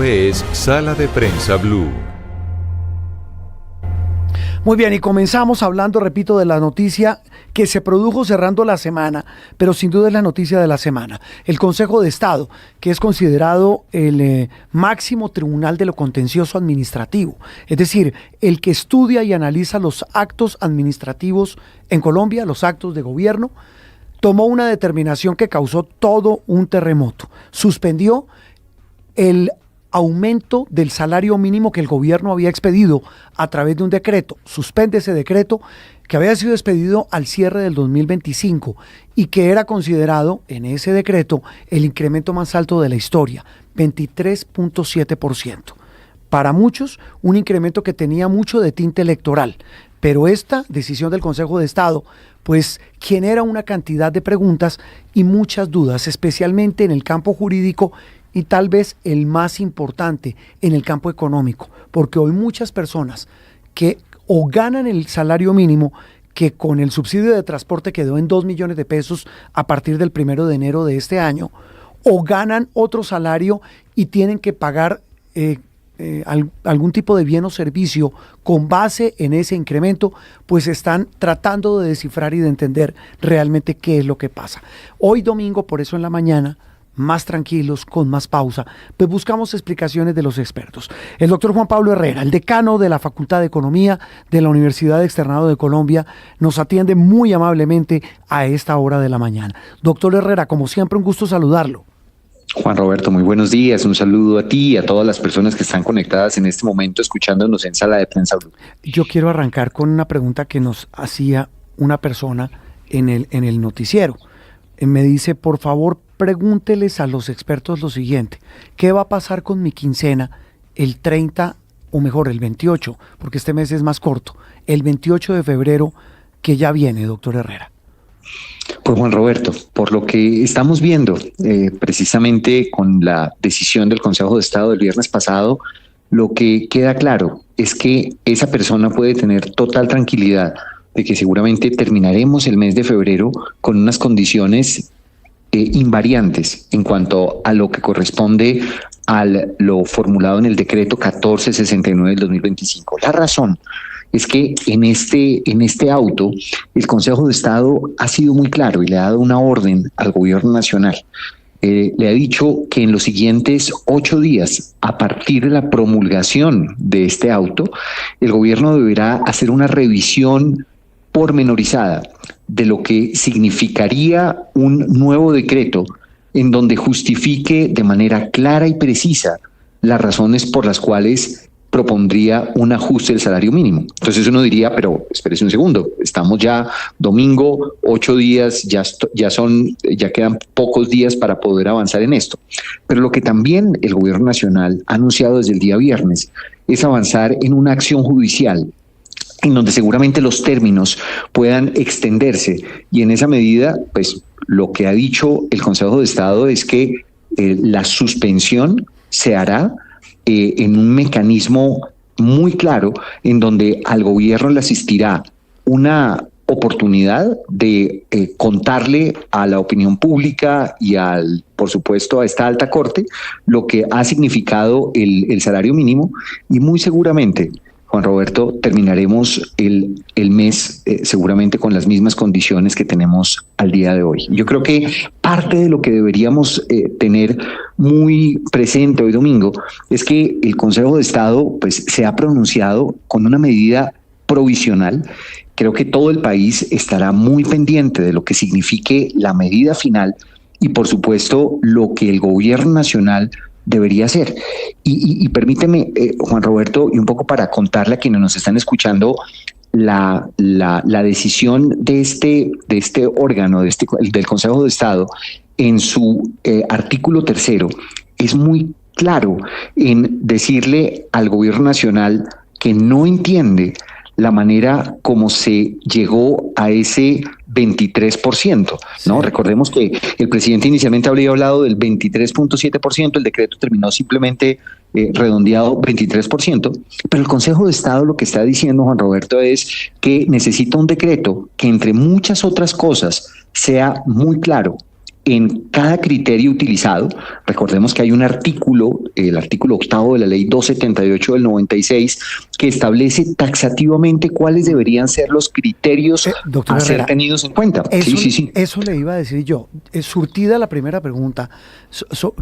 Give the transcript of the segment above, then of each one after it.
Es Sala de Prensa Blue. Muy bien, y comenzamos hablando, repito, de la noticia que se produjo cerrando la semana, pero sin duda es la noticia de la semana. El Consejo de Estado, que es considerado el máximo tribunal de lo contencioso administrativo, es decir, el que estudia y analiza los actos administrativos en Colombia, los actos de gobierno, tomó una determinación que causó todo un terremoto. Suspendió el aumento del salario mínimo que el gobierno había expedido a través de un decreto. Suspende ese decreto que había sido expedido al cierre del 2025 y que era considerado en ese decreto el incremento más alto de la historia, 23.7%. Para muchos, un incremento que tenía mucho de tinte electoral, pero esta decisión del Consejo de Estado pues genera una cantidad de preguntas y muchas dudas, especialmente en el campo jurídico y tal vez el más importante en el campo económico, porque hoy muchas personas que o ganan el salario mínimo, que con el subsidio de transporte quedó en 2 millones de pesos a partir del 1 de enero de este año, o ganan otro salario y tienen que pagar algún tipo de bien o servicio con base en ese incremento, pues están tratando de descifrar y de entender realmente qué es lo que pasa. Hoy domingo, por eso en la mañana, más tranquilos, con más pausa, pues buscamos explicaciones de los expertos. El doctor Juan Pablo Herrera, el decano de la Facultad de Economía de la Universidad Externado de Colombia, nos atiende muy amablemente a esta hora de la mañana. Doctor Herrera, como siempre, un gusto saludarlo. Juan Roberto, muy buenos días. Un saludo a ti y a todas las personas que están conectadas en este momento escuchándonos en Sala de Prensa Blue. Yo quiero arrancar con una pregunta que nos hacía una persona en el noticiero. Me dice, por favor, pregúnteles a los expertos lo siguiente: ¿qué va a pasar con mi quincena el 30, o mejor, el 28, porque este mes es más corto, el 28 de febrero que ya viene, doctor Herrera? Pues Juan Roberto, por lo que estamos viendo precisamente con la decisión del Consejo de Estado del viernes pasado, lo que queda claro es que esa persona puede tener total tranquilidad de que seguramente terminaremos el mes de febrero con unas condiciones invariantes en cuanto a lo que corresponde a lo formulado en el decreto 1469 del 2025. La razón es que en este auto el Consejo de Estado ha sido muy claro y le ha dado una orden al gobierno nacional. Le ha dicho que en los siguientes 8 días, a partir de la promulgación de este auto, el gobierno deberá hacer una revisión pormenorizada de lo que significaría un nuevo decreto en donde justifique de manera clara y precisa las razones por las cuales propondría un ajuste del salario mínimo. Entonces uno diría, pero espérese un segundo, estamos ya domingo, 8 días, ya quedan pocos días para poder avanzar en esto. Pero lo que también el gobierno nacional ha anunciado desde el día viernes es avanzar en una acción judicial en donde seguramente los términos puedan extenderse, y en esa medida, pues lo que ha dicho el Consejo de Estado es que la suspensión se hará en un mecanismo muy claro en donde al gobierno le asistirá una oportunidad de contarle a la opinión pública y por supuesto a esta alta corte lo que ha significado el salario mínimo, y muy seguramente, Juan Roberto, terminaremos el mes seguramente con las mismas condiciones que tenemos al día de hoy. Yo creo que parte de lo que deberíamos tener muy presente hoy domingo es que el Consejo de Estado pues se ha pronunciado con una medida provisional. Creo que todo el país estará muy pendiente de lo que signifique la medida final y, por supuesto, lo que el gobierno nacional debería ser. Y permíteme, Juan Roberto, y un poco para contarle a quienes nos están escuchando, la decisión de este órgano, del Consejo de Estado, en su artículo 3, es muy claro en decirle al gobierno nacional que no entiende la manera como se llegó a ese 23%, ¿no? Sí. Recordemos que el presidente inicialmente habría hablado del 23.7%, el decreto terminó simplemente redondeado 23%, pero el Consejo de Estado lo que está diciendo, Juan Roberto, es que necesita un decreto que, entre muchas otras cosas, sea muy claro en cada criterio utilizado. Recordemos que hay un artículo, el artículo 8 de la ley 278 del 96, que establece taxativamente cuáles deberían ser los criterios doctor a ser Herrera, tenidos en cuenta. Sí. Eso le iba a decir yo. Surtida la primera pregunta,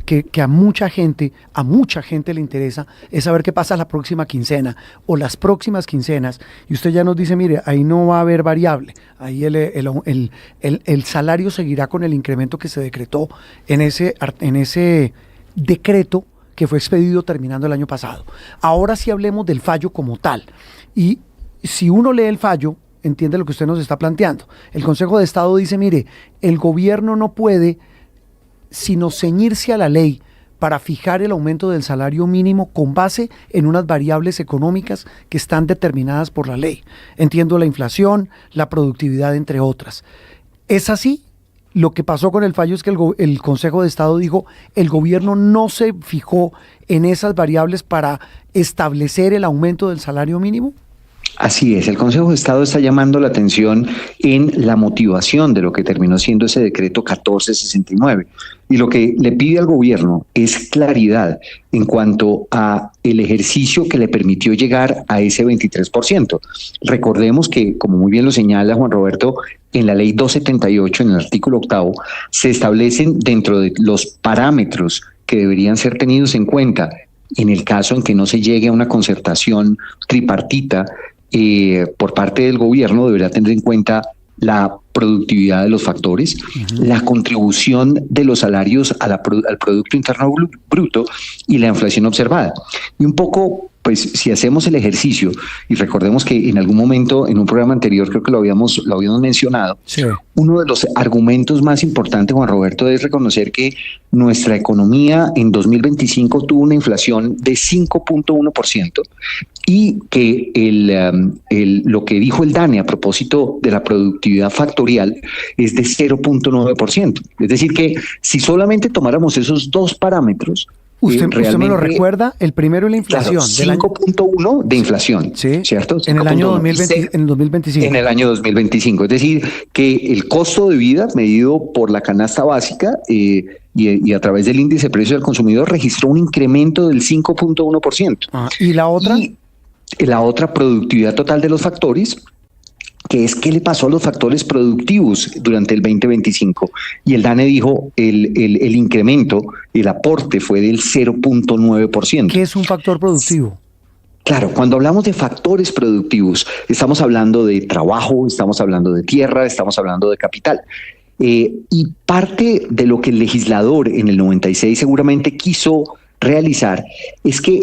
que a mucha gente le interesa, es saber qué pasa la próxima quincena o las próximas quincenas. Y usted ya nos dice, mire, ahí no va a haber variable. Ahí el salario seguirá con el incremento que se decretó en ese decreto que fue expedido terminando el año pasado. Ahora sí hablemos del fallo como tal. Y si uno lee el fallo, entiende lo que usted nos está planteando. El Consejo de Estado dice, mire, el gobierno no puede sino ceñirse a la ley para fijar el aumento del salario mínimo con base en unas variables económicas que están determinadas por la ley. Entiendo la inflación, la productividad, entre otras. ¿Es así? Lo que pasó con el fallo es que el Consejo de Estado dijo, el gobierno no se fijó en esas variables para establecer el aumento del salario mínimo. Así es, el Consejo de Estado está llamando la atención en la motivación de lo que terminó siendo ese decreto 1469, y lo que le pide al gobierno es claridad en cuanto a el ejercicio que le permitió llegar a ese 23%. Recordemos que, como muy bien lo señala Juan Roberto, en la ley 278, en el artículo 8, se establecen dentro de los parámetros que deberían ser tenidos en cuenta en el caso en que no se llegue a una concertación tripartita por parte del gobierno. Deberá tener en cuenta la productividad de los factores, la contribución de los salarios al Producto Interno Bruto y la inflación observada. Y un poco, pues, si hacemos el ejercicio, y recordemos que en algún momento, en un programa anterior, creo que lo habíamos mencionado, sí. Uno de los argumentos más importantes, Juan Roberto, es reconocer que nuestra economía en 2025 tuvo una inflación de 5.1%, y que lo que dijo el DANE a propósito de la productividad factorial es de 0.9%. Es decir, que si solamente tomáramos esos dos parámetros, usted me lo recuerda, el primero es la inflación. Claro, 5.1 de inflación, sí, ¿cierto? En el año 2025. En el año 2025. Es decir, que el costo de vida medido por la canasta básica y a través del índice de precios del consumidor registró un incremento del 5.1%. ¿Y la otra? Y la otra, productividad total de los factores, que es qué le pasó a los factores productivos durante el 2025. Y el DANE dijo el incremento, el aporte fue del 0.9%. ¿Qué es un factor productivo? Claro, cuando hablamos de factores productivos, estamos hablando de trabajo, estamos hablando de tierra, estamos hablando de capital. Y parte de lo que el legislador en el 96 seguramente quiso realizar es que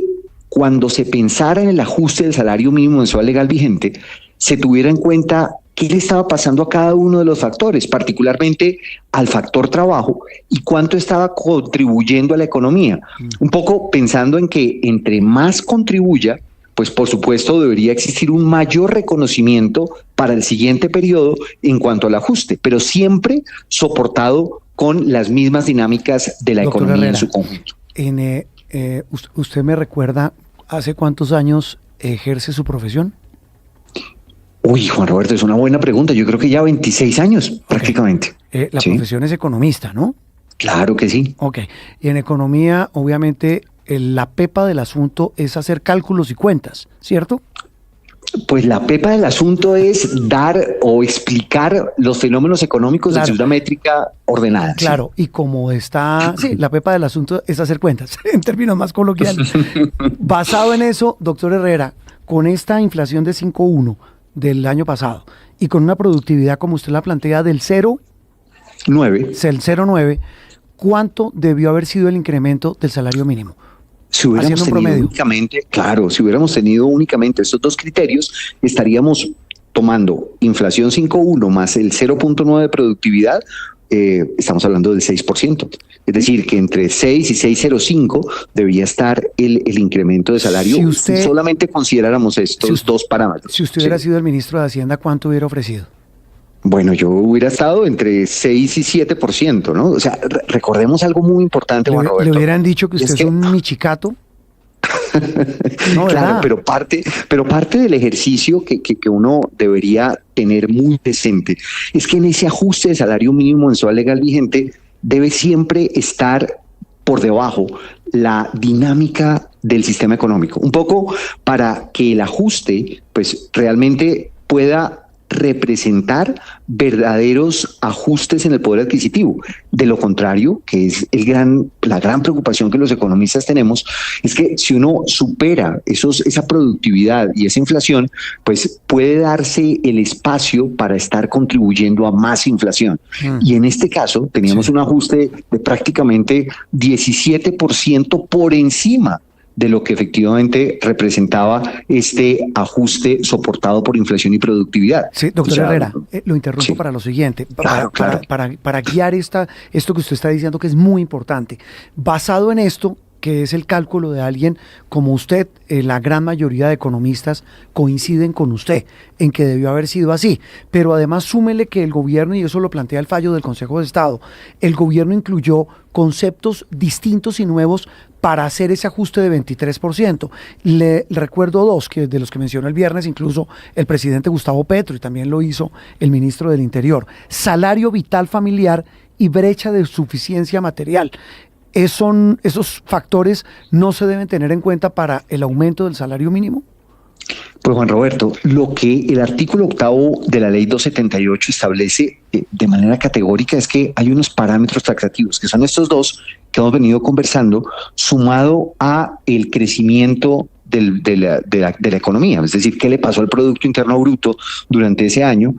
cuando se pensara en el ajuste del salario mínimo mensual legal vigente, se tuviera en cuenta qué le estaba pasando a cada uno de los factores, particularmente al factor trabajo, y cuánto estaba contribuyendo a la economía. Un poco pensando en que entre más contribuya, pues por supuesto debería existir un mayor reconocimiento para el siguiente periodo en cuanto al ajuste, pero siempre soportado con las mismas dinámicas de la Doctor economía Herrera, en su conjunto. ¿Usted me recuerda hace cuántos años ejerce su profesión? Uy, Juan Roberto, es una buena pregunta. Yo creo que ya 26 años, prácticamente. La profesión es economista, ¿no? Claro que sí. Ok. Y en economía, obviamente, la pepa del asunto es hacer cálculos y cuentas, ¿cierto? Pues la pepa del asunto es dar o explicar los fenómenos económicos de una métrica ordenada. Claro, sí. Y como está, la pepa del asunto es hacer cuentas, en términos más coloquiales. Basado en eso, doctor Herrera, con esta inflación de 5.1 del año pasado y con una productividad, como usted la plantea, del 0.9, ¿cuánto debió haber sido el incremento del salario mínimo? Si hubiéramos tenido únicamente estos dos criterios, estaríamos tomando inflación 5.1 más el 0.9 de productividad, estamos hablando del 6%. Es decir, que entre 6 y 6.05 debía estar el incremento de salario si solamente consideráramos estos dos parámetros. Si usted hubiera sido el ministro de Hacienda, ¿cuánto hubiera ofrecido? Bueno, yo hubiera estado entre 6 y 7%, ¿no? O sea, recordemos algo muy importante, Juan Roberto. ¿Le hubieran dicho que usted es un michicato? No, claro, pero parte del ejercicio que uno debería tener muy presente es que en ese ajuste de salario mínimo mensual legal vigente, debe siempre estar por debajo la dinámica del sistema económico, un poco para que el ajuste pues realmente pueda representar verdaderos ajustes en el poder adquisitivo. De lo contrario, que es la gran preocupación que los economistas tenemos, es que si uno supera esa productividad y esa inflación, pues puede darse el espacio para estar contribuyendo a más inflación. Y en este caso teníamos un ajuste de prácticamente 17% por encima de lo que efectivamente representaba este ajuste soportado por inflación y productividad. Sí, doctor Herrera, lo interrumpo para lo siguiente, para guiar esto que usted está diciendo, que es muy importante. Basado en esto, que es el cálculo de alguien como usted, la gran mayoría de economistas coinciden con usted en que debió haber sido así, pero además súmele que el gobierno, y eso lo plantea el fallo del Consejo de Estado, el gobierno incluyó conceptos distintos y nuevos para hacer ese ajuste de 23%. Le recuerdo dos, que de los que mencionó el viernes, incluso el presidente Gustavo Petro, y también lo hizo el ministro del Interior: salario vital familiar y brecha de suficiencia material. Esos factores no se deben tener en cuenta para el aumento del salario mínimo. Pues Juan Roberto, lo que el artículo 8 de la ley 278 establece de manera categórica es que hay unos parámetros taxativos, que son estos dos que hemos venido conversando, sumado a el crecimiento de la economía, es decir, qué le pasó al Producto Interno Bruto durante ese año,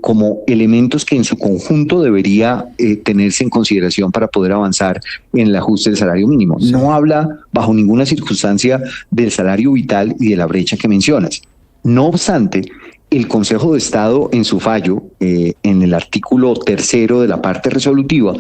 como elementos que en su conjunto debería tenerse en consideración para poder avanzar en el ajuste del salario mínimo. Sí. No habla bajo ninguna circunstancia del salario vital y de la brecha que mencionas. No obstante, el Consejo de Estado en su fallo, en el artículo 3 de la parte resolutiva,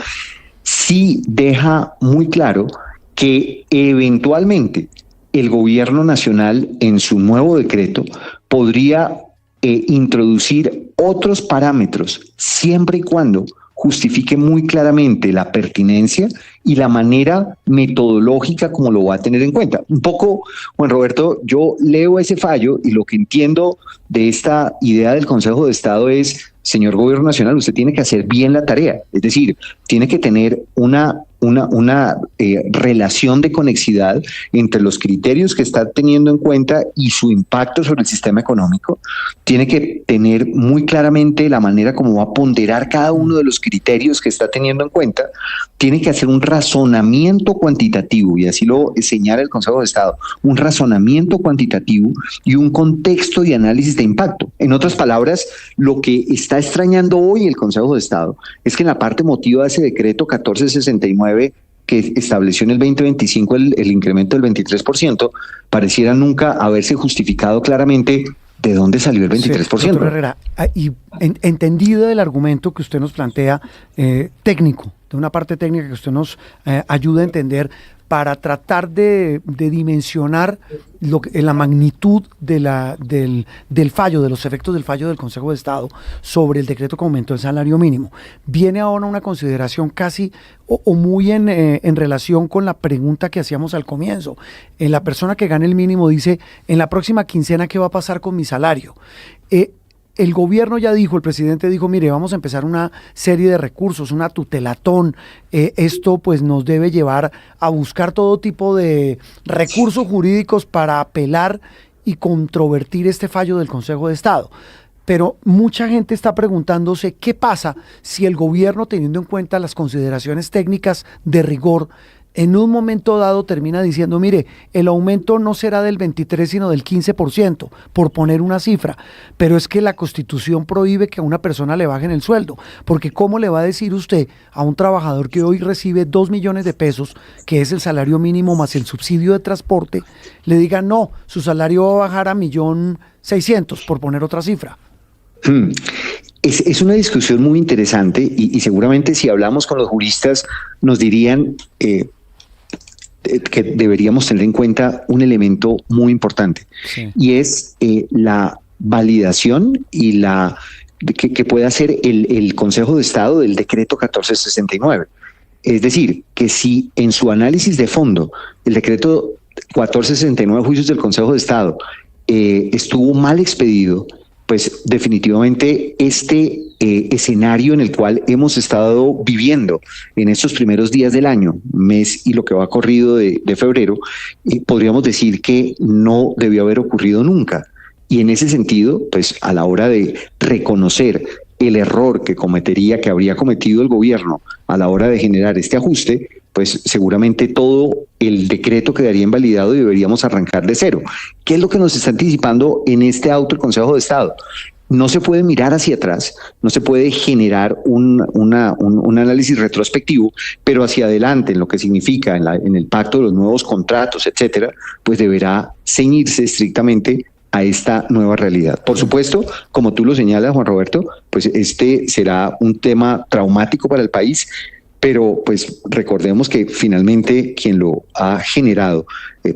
sí deja muy claro que eventualmente el gobierno nacional en su nuevo decreto podría introducir otros parámetros siempre y cuando justifique muy claramente la pertinencia y la manera metodológica como lo va a tener en cuenta. Un poco, Juan Roberto, yo leo ese fallo y lo que entiendo de esta idea del Consejo de Estado es: señor Gobierno Nacional, usted tiene que hacer bien la tarea, es decir, tiene que tener una relación de conexidad entre los criterios que está teniendo en cuenta y su impacto sobre el sistema económico. Tiene que tener muy claramente la manera como va a ponderar cada uno de los criterios que está teniendo en cuenta. Tiene que hacer un razonamiento cuantitativo, y así lo señala el Consejo de Estado, un razonamiento cuantitativo y un contexto de análisis de impacto. En otras palabras, lo que está extrañando hoy el Consejo de Estado es que en la parte motiva de ese decreto 1469 que estableció en el 2025 el incremento del 23%, pareciera nunca haberse justificado claramente de dónde salió el 23%. Sí, doctor Herrera, y entendido el argumento que usted nos plantea técnico, de una parte técnica que usted nos ayuda a entender, para tratar de dimensionar la magnitud del fallo, de los efectos del fallo del Consejo de Estado sobre el decreto que aumentó el salario mínimo. Viene ahora una consideración casi o muy en relación con la pregunta que hacíamos al comienzo. La persona que gana el mínimo dice: en la próxima quincena, ¿qué va a pasar con mi salario? El gobierno ya dijo, el presidente dijo: mire, vamos a empezar una serie de recursos, una tutelatón. Esto pues nos debe llevar a buscar todo tipo de recursos jurídicos para apelar y controvertir este fallo del Consejo de Estado. Pero mucha gente está preguntándose qué pasa si el gobierno, teniendo en cuenta las consideraciones técnicas de rigor, en un momento dado termina diciendo: mire, el aumento no será del 23 sino del 15%, por poner una cifra, pero es que la Constitución prohíbe que a una persona le bajen el sueldo, porque ¿cómo le va a decir usted a un trabajador que hoy recibe 2 millones de pesos, que es el salario mínimo más el subsidio de transporte, le diga: no, su salario va a bajar a 1.600.000, por poner otra cifra? Es una discusión muy interesante y seguramente si hablamos con los juristas nos dirían que deberíamos tener en cuenta un elemento muy importante, sí, y es la validación y que puede hacer el Consejo de Estado del decreto 1469. Es decir, que si en su análisis de fondo el decreto 1469, juicios del Consejo de Estado, estuvo mal expedido, pues definitivamente este escenario en el cual hemos estado viviendo en estos primeros días del año, mes y lo que va corrido de febrero, podríamos decir que no debió haber ocurrido nunca. Y en ese sentido, pues a la hora de reconocer el error que habría cometido el gobierno a la hora de generar este ajuste, pues seguramente todo el decreto quedaría invalidado y deberíamos arrancar de cero. ¿Qué es lo que nos está anticipando en este auto el Consejo de Estado? No se puede mirar hacia atrás, no se puede generar un análisis retrospectivo, pero hacia adelante, en lo que significa en el pacto de los nuevos contratos, etcétera, pues deberá ceñirse estrictamente a esta nueva realidad. Por supuesto, como tú lo señalas, Juan Roberto, pues este será un tema traumático para el país, pero pues recordemos que finalmente quien lo ha generado,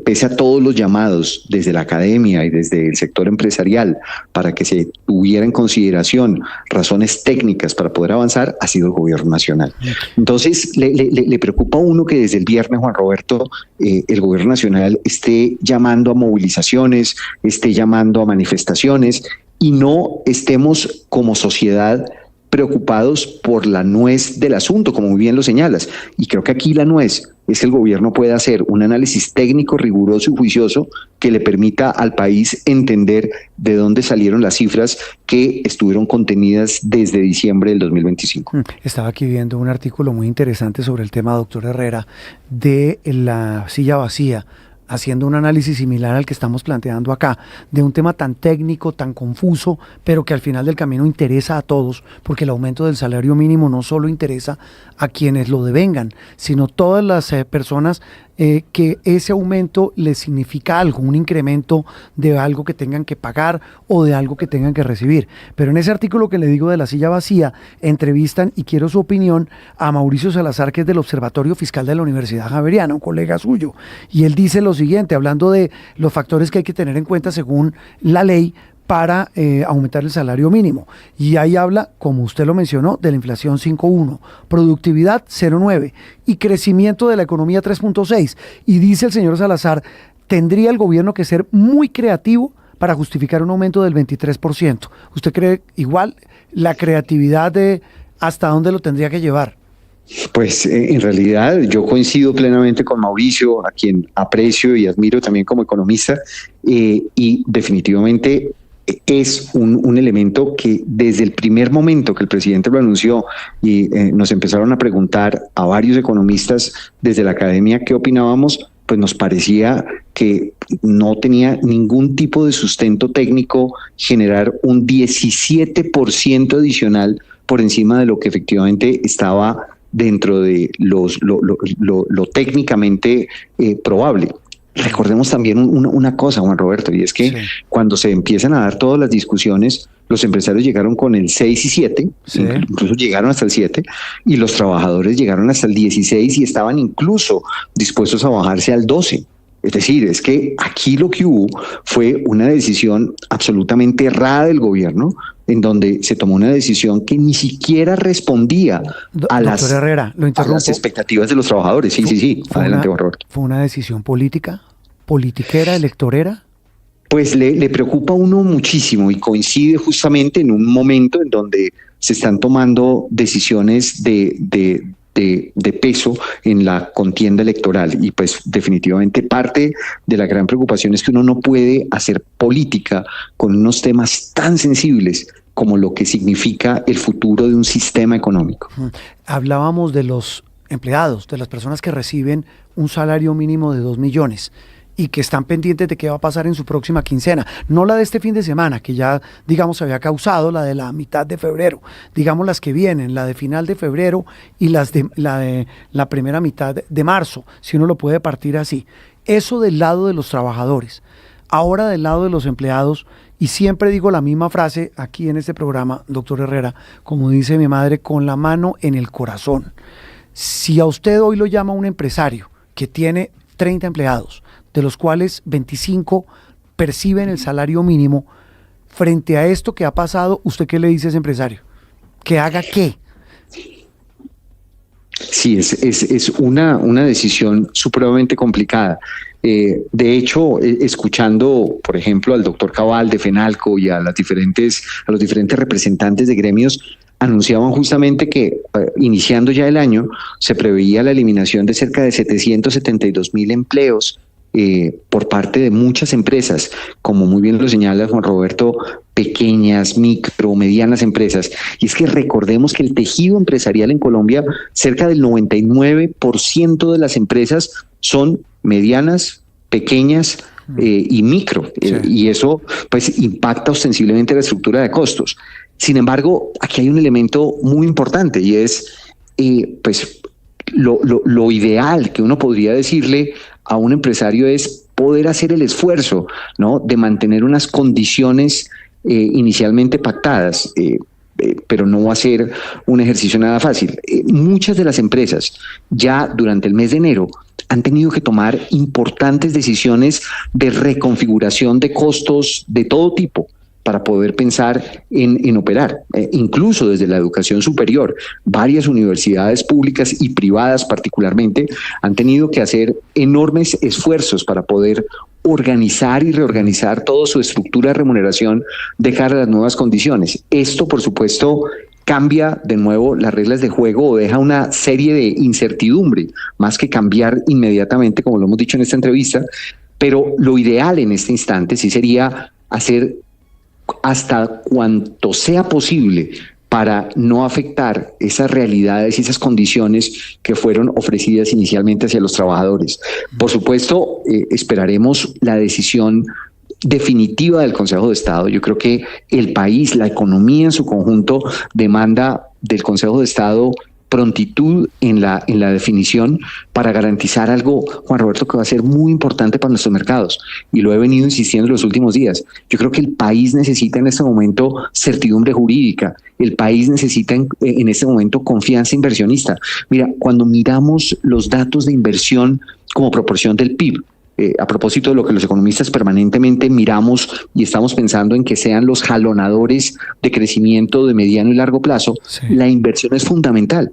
pese a todos los llamados desde la academia y desde el sector empresarial para que se tuviera en consideración razones técnicas para poder avanzar, ha sido el gobierno nacional. Entonces, le preocupa a uno que desde el viernes, Juan Roberto, el gobierno nacional esté llamando a movilizaciones, esté llamando a manifestaciones y no estemos como sociedad preocupados por la nuez del asunto, como muy bien lo señalas. Y creo que aquí la nuez es que el gobierno pueda hacer un análisis técnico, riguroso y juicioso que le permita al país entender de dónde salieron las cifras que estuvieron contenidas desde diciembre del 2025. Estaba aquí viendo un artículo muy interesante sobre el tema, doctor Herrera, de la silla vacía, haciendo un análisis similar al que estamos planteando acá, de un tema tan técnico, tan confuso, pero que al final del camino interesa a todos, porque el aumento del salario mínimo no solo interesa a quienes lo devengan, sino todas las personas que ese aumento les significa algo, un incremento de algo que tengan que pagar o de algo que tengan que recibir. Pero en ese artículo que le digo de la silla vacía, entrevistan, y quiero su opinión, a Mauricio Salazar, que es del Observatorio Fiscal de la Universidad Javeriana, un colega suyo, y él dice lo siguiente, hablando de los factores que hay que tener en cuenta según la ley para aumentar el salario mínimo. Y ahí habla, como usted lo mencionó, de la inflación 5.1, productividad 0.9 y crecimiento de la economía 3.6. Y dice el señor Salazar, tendría el gobierno que ser muy creativo para justificar un aumento del 23%. ¿Usted cree igual la creatividad de hasta dónde lo tendría que llevar? Pues en realidad yo coincido plenamente con Mauricio, a quien aprecio y admiro también como economista, y definitivamente es un elemento que desde el primer momento que el presidente lo anunció y nos empezaron a preguntar a varios economistas desde la academia qué opinábamos, pues nos parecía que no tenía ningún tipo de sustento técnico generar un 17% adicional por encima de lo que efectivamente estaba dentro de lo técnicamente probable. Recordemos también una cosa, Juan Roberto, y es que cuando se empiezan a dar todas las discusiones, los empresarios llegaron con el 6 y 7, incluso llegaron hasta el 7, y los trabajadores llegaron hasta el 16 y estaban incluso dispuestos a bajarse al 12. Es decir, es que aquí lo que hubo fue una decisión absolutamente errada del gobierno, en donde se tomó una decisión que ni siquiera respondía a las expectativas de los trabajadores. Sí. Adelante, por favor. ¿Fue una decisión política, politiquera, electorera? Pues le preocupa a uno muchísimo y coincide justamente en un momento en donde se están tomando decisiones de peso en la contienda electoral, y pues definitivamente parte de la gran preocupación es que uno no puede hacer política con unos temas tan sensibles como lo que significa el futuro de un sistema económico. Hablábamos de los empleados, de las personas que reciben un salario mínimo de 2 millones y que están pendientes de qué va a pasar en su próxima quincena, no la de este fin de semana, que ya, digamos, se había causado, la de la mitad de febrero, digamos las que vienen, la de final de febrero y la de la primera mitad de marzo, si uno lo puede partir así. Eso del lado de los trabajadores. Ahora del lado de los empleados, y siempre digo la misma frase aquí en este programa, doctor Herrera, como dice mi madre, con la mano en el corazón. Si a usted hoy lo llama un empresario que tiene 30 empleados, de los cuales 25 perciben el salario mínimo, frente a esto que ha pasado, ¿usted qué le dice a ese empresario? ¿Que haga qué? Sí, es una decisión supremamente complicada. De hecho, escuchando, por ejemplo, al doctor Cabal de FENALCO y a los diferentes representantes de gremios, anunciaban justamente que iniciando ya el año se preveía la eliminación de cerca de 772,000 empleos por parte de muchas empresas, como muy bien lo señala Juan Roberto, pequeñas, micro, medianas empresas. Y es que recordemos que el tejido empresarial en Colombia, cerca del 99% de las empresas son medianas, pequeñas y micro, sí. Y eso pues impacta ostensiblemente la estructura de costos. Sin embargo, aquí hay un elemento muy importante y es pues lo ideal que uno podría decirle a un empresario es poder hacer el esfuerzo, ¿no?, de mantener unas condiciones inicialmente pactadas, pero no va a ser un ejercicio nada fácil. Muchas de las empresas ya durante el mes de enero han tenido que tomar importantes decisiones de reconfiguración de costos de todo tipo para poder pensar en operar, incluso desde la educación superior. Varias universidades públicas y privadas particularmente han tenido que hacer enormes esfuerzos para poder organizar y reorganizar toda su estructura de remuneración de cara a las nuevas condiciones. Esto, por supuesto, cambia de nuevo las reglas de juego o deja una serie de incertidumbre, más que cambiar inmediatamente, como lo hemos dicho en esta entrevista, pero lo ideal en este instante sí sería hacer hasta cuanto sea posible para no afectar esas realidades y esas condiciones que fueron ofrecidas inicialmente hacia los trabajadores. Por supuesto, esperaremos la decisión definitiva del Consejo de Estado. Yo creo que el país, la economía en su conjunto, demanda del Consejo de Estado prontitud en la definición para garantizar algo, Juan Roberto, que va a ser muy importante para nuestros mercados. Y lo he venido insistiendo en los últimos días. Yo creo que el país necesita en este momento certidumbre jurídica. El país necesita en este momento confianza inversionista. Mira, cuando miramos los datos de inversión como proporción del PIB, a propósito de lo que los economistas permanentemente miramos y estamos pensando en que sean los jalonadores de crecimiento de mediano y largo plazo, sí, la inversión es fundamental.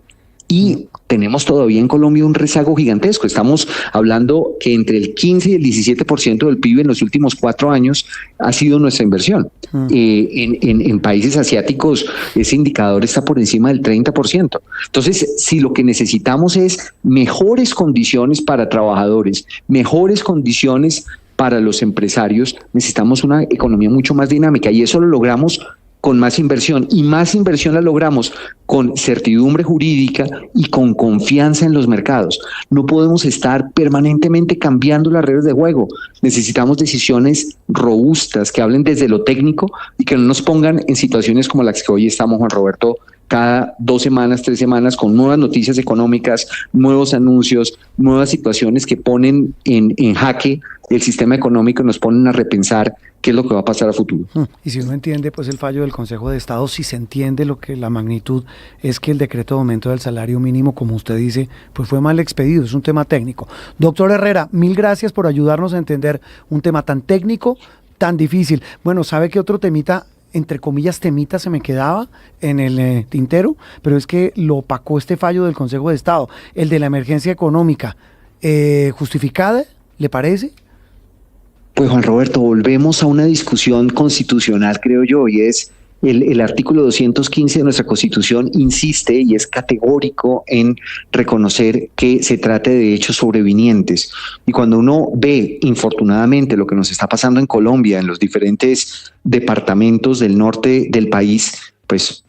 Y tenemos todavía en Colombia un rezago gigantesco. Estamos hablando que entre el 15 y el 17% del PIB en los últimos 4 años ha sido nuestra inversión. En países asiáticos ese indicador está por encima del 30%. Entonces, si lo que necesitamos es mejores condiciones para trabajadores, mejores condiciones para los empresarios, necesitamos una economía mucho más dinámica y eso lo logramos con más inversión, y más inversión la logramos con certidumbre jurídica y con confianza en los mercados. No podemos estar permanentemente cambiando las reglas de juego. Necesitamos decisiones robustas que hablen desde lo técnico y que no nos pongan en situaciones como las que hoy estamos, Juan Roberto, cada 2 semanas, 3 semanas, con nuevas noticias económicas, nuevos anuncios, nuevas situaciones que ponen en jaque el sistema económico y nos ponen a repensar qué es lo que va a pasar a futuro. Y si uno entiende pues el fallo del Consejo de Estado, si se entiende lo que la magnitud es que el decreto de aumento del salario mínimo, como usted dice, pues fue mal expedido, es un tema técnico. Doctor Herrera, mil gracias por ayudarnos a entender un tema tan técnico, tan difícil. Bueno, ¿sabe qué otro temita, entre comillas temita, se me quedaba en el tintero? Pero es que lo opacó este fallo del Consejo de Estado, el de la emergencia económica. ¿Justificada, le parece? Pues Juan Roberto, volvemos a una discusión constitucional, creo yo, y es el artículo 215 de nuestra Constitución insiste y es categórico en reconocer que se trate de hechos sobrevinientes. Y cuando uno ve, infortunadamente, lo que nos está pasando en Colombia, en los diferentes departamentos del norte del país, pues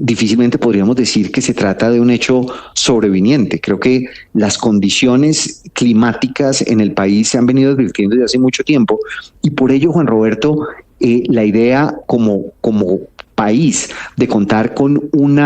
difícilmente podríamos decir que se trata de un hecho sobreviniente. Creo que las condiciones climáticas en el país se han venido advirtiendo desde hace mucho tiempo y por ello, Juan Roberto, la idea como país de contar con un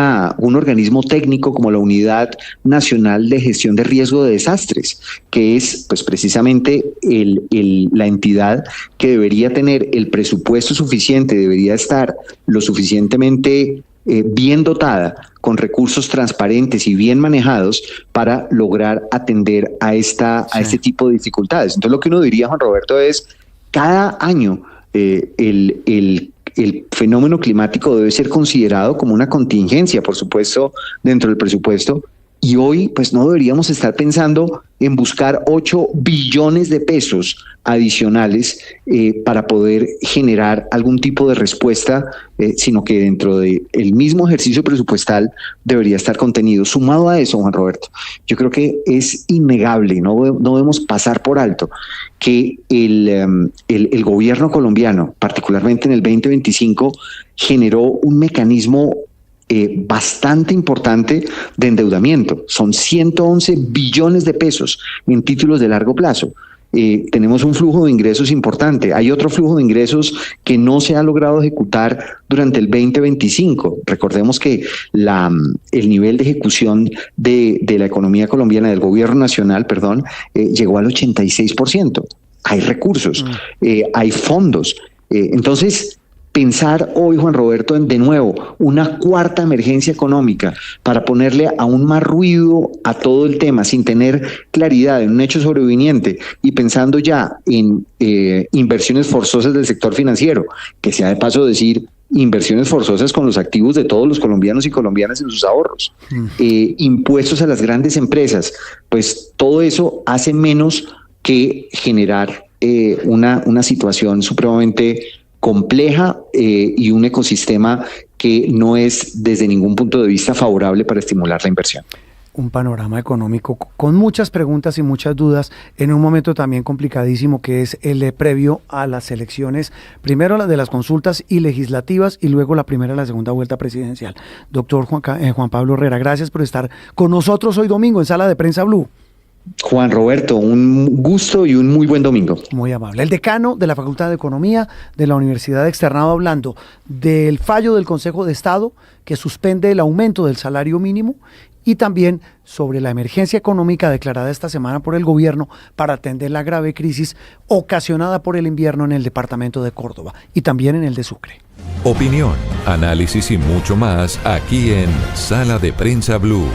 organismo técnico como la Unidad Nacional de Gestión de Riesgo de Desastres, que es pues precisamente la entidad que debería tener el presupuesto suficiente, debería estar lo suficientemente bien dotada, con recursos transparentes y bien manejados para lograr atender a este tipo de dificultades. Entonces lo que uno diría, Juan Roberto, es cada año el fenómeno climático debe ser considerado como una contingencia, por supuesto, dentro del presupuesto, Y hoy, pues no deberíamos estar pensando en buscar 8 billones de pesos adicionales para poder generar algún tipo de respuesta, sino que dentro del mismo ejercicio presupuestal debería estar contenido. Sumado a eso, Juan Roberto, yo creo que es innegable, no debemos pasar por alto que el gobierno colombiano, particularmente en el 2025, generó un mecanismo bastante importante de endeudamiento. Son 111 billones de pesos en títulos de largo plazo. Tenemos un flujo de ingresos importante. Hay otro flujo de ingresos que no se ha logrado ejecutar durante el 2025. Recordemos que el nivel de ejecución de la economía colombiana, del gobierno nacional, llegó al 86%. Hay recursos, hay fondos. Entonces, pensar hoy, Juan Roberto, en de nuevo una cuarta emergencia económica para ponerle aún más ruido a todo el tema sin tener claridad en un hecho sobreviniente y pensando ya en inversiones forzosas del sector financiero, que sea de paso decir inversiones forzosas con los activos de todos los colombianos y colombianas en sus ahorros, impuestos a las grandes empresas, pues todo eso hace menos que generar una situación supremamente compleja y un ecosistema que no es desde ningún punto de vista favorable para estimular la inversión. Un panorama económico con muchas preguntas y muchas dudas en un momento también complicadísimo que es el previo a las elecciones, primero la de las consultas y legislativas y luego la primera y la segunda vuelta presidencial. Doctor Juan Pablo Herrera, gracias por estar con nosotros hoy domingo en Sala de Prensa Blue. Juan Roberto, un gusto y un muy buen domingo. Muy amable. El decano de la Facultad de Economía de la Universidad de Externado hablando del fallo del Consejo de Estado que suspende el aumento del salario mínimo y también sobre la emergencia económica declarada esta semana por el gobierno para atender la grave crisis ocasionada por el invierno en el departamento de Córdoba y también en el de Sucre. Opinión, análisis y mucho más aquí en Sala de Prensa Blue.